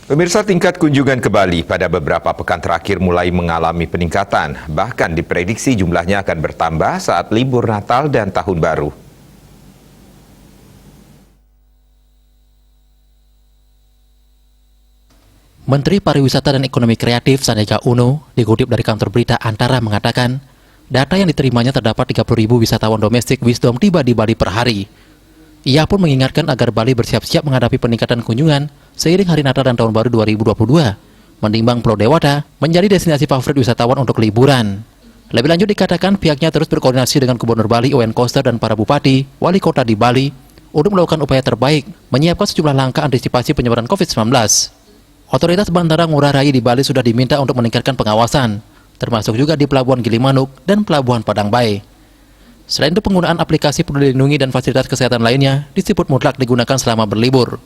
Pemirsa, tingkat kunjungan ke Bali pada beberapa pekan terakhir mulai mengalami peningkatan. Bahkan diprediksi jumlahnya akan bertambah saat libur Natal dan Tahun Baru. Menteri Pariwisata dan Ekonomi Kreatif Sandiaga Uno dikutip dari kantor berita Antara mengatakan, data yang diterimanya terdapat 30.000 wisatawan domestik Wisdom tiba di Bali per hari. Ia pun mengingatkan agar Bali bersiap-siap menghadapi peningkatan kunjungan seiring Hari Natal dan Tahun Baru 2022, menimbang Pulau Dewata menjadi destinasi favorit wisatawan untuk liburan. Lebih lanjut dikatakan pihaknya terus berkoordinasi dengan Gubernur Bali Owen Koster dan para bupati, wali kota di Bali untuk melakukan upaya terbaik menyiapkan sejumlah langkah antisipasi penyebaran COVID-19. Otoritas Bandara Ngurah Rai di Bali sudah diminta untuk meningkatkan pengawasan, termasuk juga di Pelabuhan Gilimanuk dan Pelabuhan Padang Bae. Selain itu, penggunaan aplikasi Peduli Lindungi dan fasilitas kesehatan lainnya disebut mutlak digunakan selama berlibur.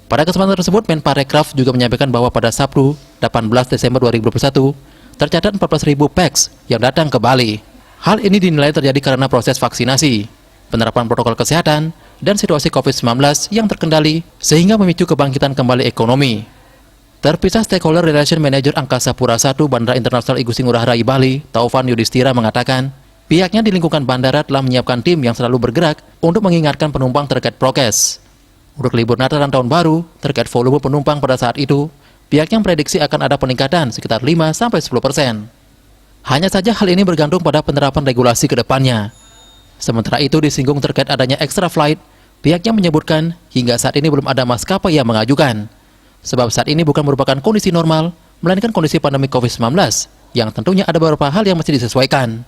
Pada kesempatan tersebut, Menparekraf juga menyampaikan bahwa pada Sabtu, 18 Desember 2021, tercatat 14.000 PEX yang datang ke Bali. Hal ini dinilai terjadi karena proses vaksinasi, penerapan protokol kesehatan, dan situasi COVID-19 yang terkendali sehingga memicu kebangkitan kembali ekonomi. Terpisah Stakeholder Relation Manager Angkasa Pura I Bandara Internasional Igusti Ngurah Rai Bali, Taufan Yudhistira mengatakan, pihaknya di lingkungan bandara telah menyiapkan tim yang selalu bergerak untuk mengingatkan penumpang terkait prokes. Untuk libur Natal dan Tahun Baru, terkait volume penumpang pada saat itu, pihaknya memprediksi akan ada peningkatan sekitar 5-10%. Hanya saja hal ini bergantung pada penerapan regulasi ke depannya. Sementara itu disinggung terkait adanya extra flight, pihaknya menyebutkan hingga saat ini belum ada maskapai yang mengajukan. Sebab saat ini bukan merupakan kondisi normal, melainkan kondisi pandemi COVID-19, yang tentunya ada beberapa hal yang mesti disesuaikan.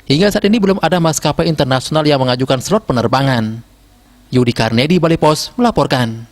Hingga saat ini belum ada maskapai internasional yang mengajukan slot penerbangan. Yudi Karnedi, Bali Pos, melaporkan.